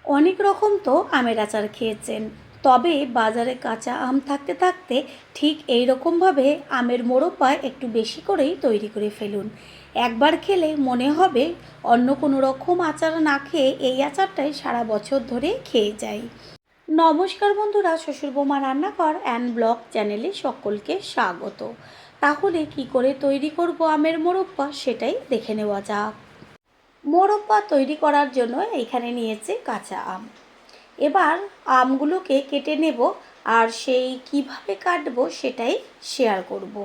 অনেক রকম তো আমের আচার খেয়েছেন, তবে বাজারে কাঁচা আম থাকতে থাকতে ঠিক এই রকমভাবে আমের মোরব্বা একটু বেশি করেই তৈরি করে ফেলুন। একবার খেলে মনে হবে অন্য কোনো রকম আচার না খেয়ে এই আচারটাই সারা বছর ধরে খেয়ে যাই। নমস্কার বন্ধুরা, শ্বশুর বৌমা রান্নাঘর অ্যান্ড ব্লগ চ্যানেলে সকলকে স্বাগত। তাহলে কি করে তৈরি করব আমের মোরব্বা সেটাই দেখে নেওয়া যাক। মোরব্বা তৈরি করার জন্য এইখানে নিয়েছি কাঁচা আম। এবার আমগুলোকে কেটে নেব, আর সেই কিভাবে কাটবো সেটাই শেয়ার করব।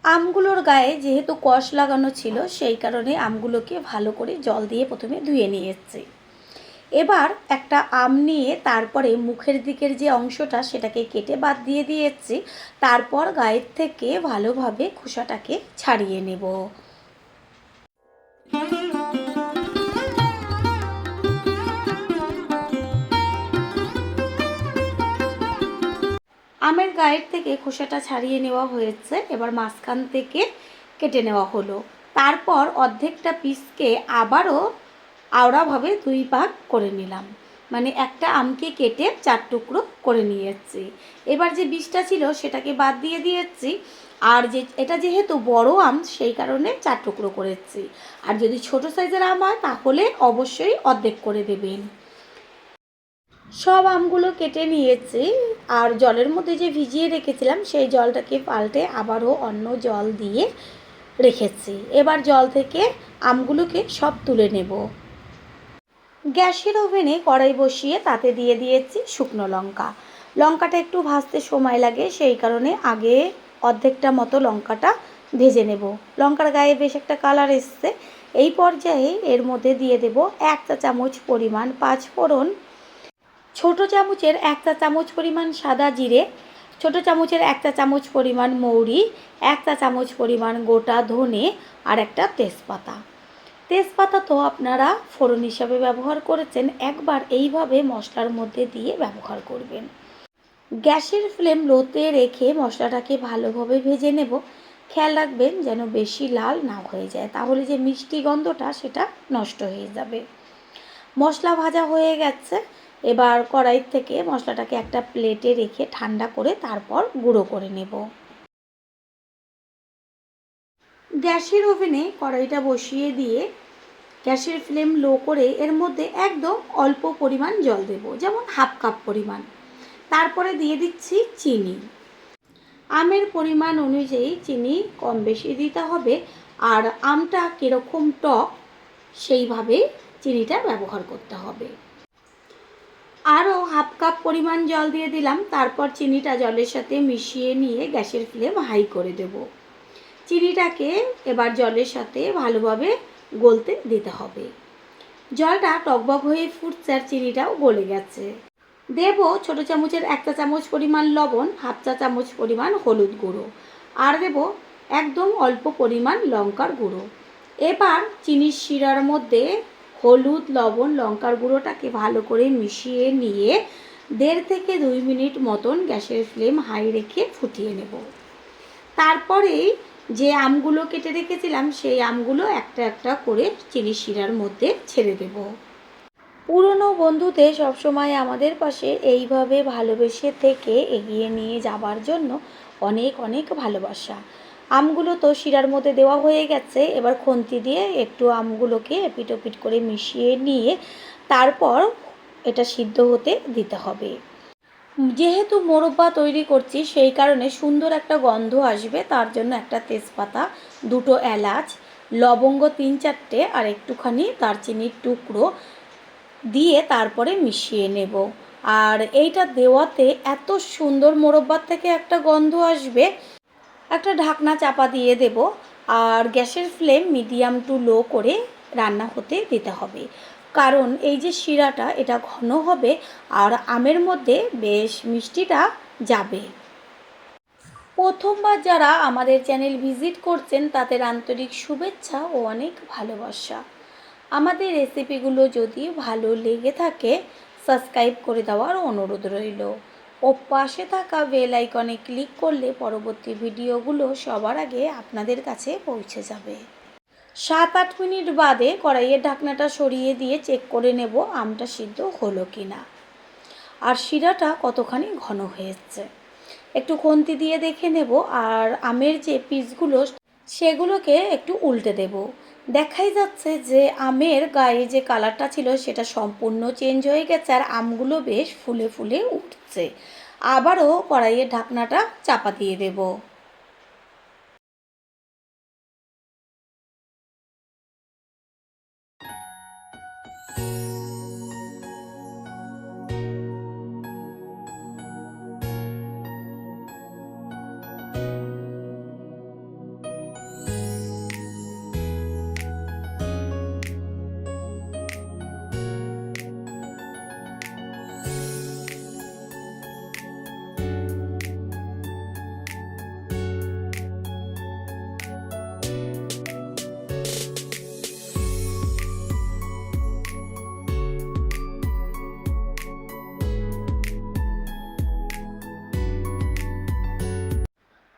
আমগুলোর গায়ে যেহেতু কষ লাগানো ছিল, সেই কারণে আমগুলোকে ভালো করে জল দিয়ে প্রথমে ধুয়ে নিয়েছি। এবার একটা আম নিয়ে তারপরে মুখের দিকের যে অংশটা সেটাকে কেটে বাদ দিয়ে দিয়েছি। তারপর গায়ের থেকে ভালোভাবে খোসাটাকে ছাড়িয়ে নেব। আমের গায়ের থেকে খোসাটা ছাড়িয়ে নেওয়া হয়েছে, এবার মাঝখান থেকে কেটে নেওয়া হলো। তারপর অর্ধেকটা পিসকে আবারও আওড়াভাবে দুই ভাগ করে নিলাম, মানে একটা আমকে কেটে 4 টুকরো করে নিয়েছি। এবার যে বীজটা ছিল সেটাকে বাদ দিয়ে দিয়েছি। আর এটা যেহেতু বড় আম সেই কারণে 4 টুকরো করেছি। আর যদি ছোট সাইজের আম হয় তাহলে অবশ্যই অর্ধেক করে দেবেন। সব আমগুলো কেটে নিয়েছি, আর জলের মধ্যে যে ভিজিয়ে রেখেছিলাম সেই জলটাকে পাল্টে আবারও অন্য জল দিয়ে রেখেছি। এবার জল থেকে আমগুলোকে সব তুলে নেব। গ্যাসের ওভেনে কড়াই বসিয়ে তাতে দিয়ে দিয়েছি শুকনো লঙ্কা। লঙ্কাটা একটু ভাজতে সময় লাগে, সেই কারণে আগে অর্ধেকটা মতো লঙ্কাটা ভেজে নেব। লঙ্কার গায়ে বেশ একটা কালার এসছে। এই পর্যায়ে এর মধ্যে দিয়ে দেব 1 চা চামচ পরিমাণ 5 ফোড়ন, ছোট চামচের 1 চা চামচ পরিমাণ সাদা জিরে, ছোট চামচের 1 চা চামচ পরিমাণ মৌরি, 1 চা চামচ পরিমাণ গোটা ধনে, আর একটা তেজপাতা। তেজপাতা তো আপনারা ফোড়ন হিসাবে ব্যবহার করেছেন, একবার এইভাবে মশলার মধ্যে দিয়ে ব্যবহার করবেন। গ্যাসের ফ্লেম লোতে রেখে মশলাটাকে ভালোভাবে ভেজে নেব। খেয়াল রাখবেন যেন বেশি লাল না হয়ে যায়, তাহলে যে মিষ্টি গন্ধটা সেটা নষ্ট হয়ে যাবে। মশলা ভাজা হয়ে গেছে। এবার কড়াই থেকে মশলাটাকে একটা প্লেটে রেখে ঠান্ডা করে তারপর গুঁড়ো করে নেব। গ্যাসের ওভেনে কড়াইটা বসিয়ে দিয়ে গ্যাসের ফ্লেম লো করে এর মধ্যে একদম অল্প পরিমাণ জল দেব, যেমন হাফ কাপ পরিমাণ। তারপরে দিয়ে দিচ্ছি চিনি। আমের পরিমাণ অনুযায়ী চিনি কম বেশি দিতে হবে, আর আমটা কীরকম টক সেইভাবে চিনিটা ব্যবহার করতে হবে। আরও হাফ কাপ পরিমাণ জল দিয়ে দিলাম। তারপর চিনিটা জলের সাথে মিশিয়ে নিয়ে গ্যাসের ফ্লেম হাই করে দেব। চিনিটাকে এবার জলের সাথে ভালোভাবে গলতে দিতে হবে। জলটা টকবক হয়ে ফুটছে আর চিনিটাও গলে গেছে। দেব ছোট চামচের 1 চা চামচ পরিমাণ লবণ, হাফ চা চামচ পরিমাণ হলুদ গুঁড়ো, আর দেব একদম অল্প পরিমাণ লঙ্কার গুঁড়ো। এবার চিনির শিরার মধ্যে হলুদ, লবণ, লঙ্কার গুঁড়োটাকে ভালো করে মিশিয়ে নিয়ে 1.5 থেকে 2 মিনিট মতন গ্যাসের ফ্লেম হাই রেখে ফুটিয়ে নেব। তারপরেই যে আমগুলো কেটে রেখেছিলাম সেই আমগুলো একটা একটা করে চিনির শিরার মধ্যে ছেড়ে দেব। পুরনো বন্ধুদের সবসময় আমাদের পাশে এইভাবে ভালোবেসে থেকে এগিয়ে নিয়ে যাবার জন্য অনেক অনেক ভালোবাসা। আমগুলো তো শিরার মধ্যে দেওয়া হয়ে গেছে। এবার খুন্তি দিয়ে একটু আমগুলোকে এপিট ওপিট করে মিশিয়ে নিয়ে তারপর এটা সিদ্ধ হতে দিতে হবে। যেহেতু মোরব্বা তৈরি করছি সেই কারণে সুন্দর একটা গন্ধ আসবে, তার জন্য একটা তেজপাতা, 2টো এলাচ, লবঙ্গ 3-4টে, আর একটুখানি দারচিনির টুকরো দিয়ে তারপরে মিশিয়ে নেব। আর এইটা দেওয়াতে এত সুন্দর মোরব্বার থেকে একটা গন্ধ আসবে। একটা ঢাকনা চাপা দিয়ে দেব, আর গ্যাসের ফ্লেম মিডিয়াম টু লো করে রান্না হতে দিতে হবে। কারণ এই যে শিরাটা এটা ঘন হবে আর আমের মধ্যে বেশ মিষ্টিটা যাবে। প্রথমবার যারা আমাদের চ্যানেল ভিজিট করছেন তাদের আন্তরিক শুভেচ্ছা ও অনেক ভালোবাসা। আমাদের রেসিপিগুলো যদি ভালো লেগে থাকে সাবস্ক্রাইব করে দেওয়ার অনুরোধ রইল, ও পাশে থাকা বেল আইকনে ক্লিক করলে পরবর্তী ভিডিওগুলো সবার আগে আপনাদের কাছে পৌঁছে যাবে। 7-8 মিনিট বাদে কড়াইয়ের ঢাকনাটা সরিয়ে দিয়ে চেক করে নেব আমটা সিদ্ধ হলো কি না, আর শিরাটা কতখানি ঘন হয়েছে। একটু খুন্তি দিয়ে দেখে নেব, আর আমের যে পিসগুলো সেগুলোকে একটু উল্টে দেব। দেখাই যাচ্ছে যে আমের গায়ে যে কালারটা ছিল সেটা সম্পূর্ণ চেঞ্জ হয়ে গেছে, আর আমগুলো বেশ ফুলে ফুলে উঠছে। আবারও কড়াইয়ের ঢাকনাটা চাপা দিয়ে দেব।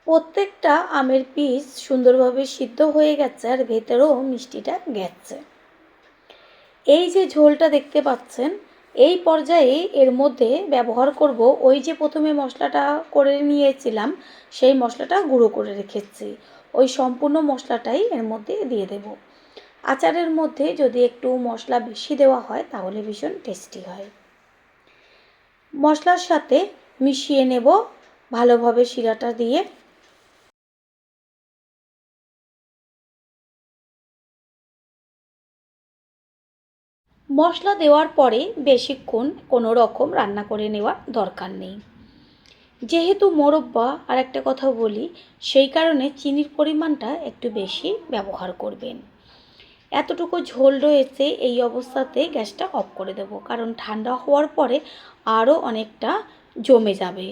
প্রত্যেকটা আমের পিস সুন্দরভাবে সিদ্ধ হয়ে গেছে, আর ভেতরেও মিষ্টিটা গেছে। এই যে ঝোলটা দেখতে পাচ্ছেন, এই পর্যায়ে এর মধ্যে ব্যবহার করব ওই যে প্রথমে মশলাটা করে নিয়েছিলাম, সেই মশলাটা গুঁড়ো করে রেখেছি, ওই সম্পূর্ণ মশলাটাই এর মধ্যে দিয়ে দেব। আচারের মধ্যে যদি একটু মশলা বেশি দেওয়া হয় তাহলে ভীষণ টেস্টি হয়। মশলার সাথে মিশিয়ে নেব ভালোভাবে শিরাটা দিয়ে। মশলা দেওয়ার পরে বেশিক্ষণ কোনো রকম রান্না করে নেওয়ার দরকার নেই। যেহেতু মোরব্বা, আর একটা কথা বলি, সেই কারণে চিনির পরিমাণটা একটু বেশি ব্যবহার করবেন। এতটুকু ঝোল রয়েছে, এই অবস্থাতে গ্যাসটা অফ করে দেব, কারণ ঠান্ডা হওয়ার পরে আরও অনেকটা জমে যাবে।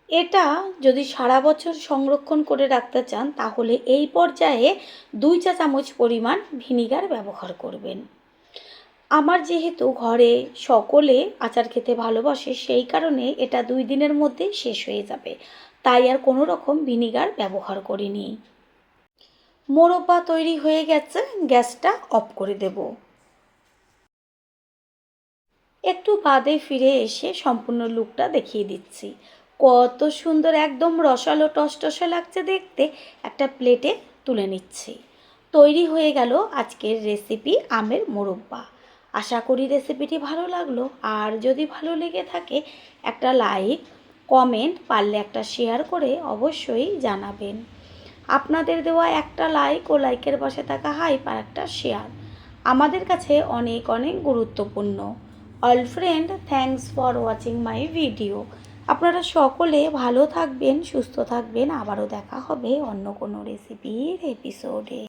এটা যদি সারা বছর সংরক্ষণ করে রাখতে চান তাহলে এই পর্যায়ে 2 চা চামচ পরিমাণ ভিনিগার ব্যবহার করবেন। আমার যেহেতু ঘরে সকলে আচার খেতে ভালোবাসে, সেই কারণে এটা 2 দিনের মধ্যেই শেষ হয়ে যাবে, তাই আর কোনো রকম ভিনিগার ব্যবহার করিনি। মোরব্বা তৈরি হয়ে গেছে, গ্যাসটা অফ করে দেব। একটু বাদে ফিরে এসে সম্পূর্ণ লুকটা দেখিয়ে দিচ্ছি। কত সুন্দর, একদম রসালো টসটসে লাগছে দেখতে। একটা প্লেটে তুলে নিচ্ছি। তৈরি হয়ে গেল আজকের রেসিপি আমের মোরব্বা। আশা করি রেসিপিটি ভালো লাগলো, আর যদি ভালো লেগে থাকে একটা লাইক, কমেন্ট, পারলে একটা শেয়ার করে অবশ্যই জানাবেন। আপনাদের দেওয়া একটা লাইক ও লাইকের পাশে থাকা হাইপ আর একটা শেয়ার আমাদের কাছে অনেক অনেক গুরুত্বপূর্ণ। All friend, thanks for watching my video. আপনারা সকলে ভালো থাকবেন, সুস্থ থাকবেন। আবারও দেখা হবে অন্য কোনো রেসিপির এপিসোডে।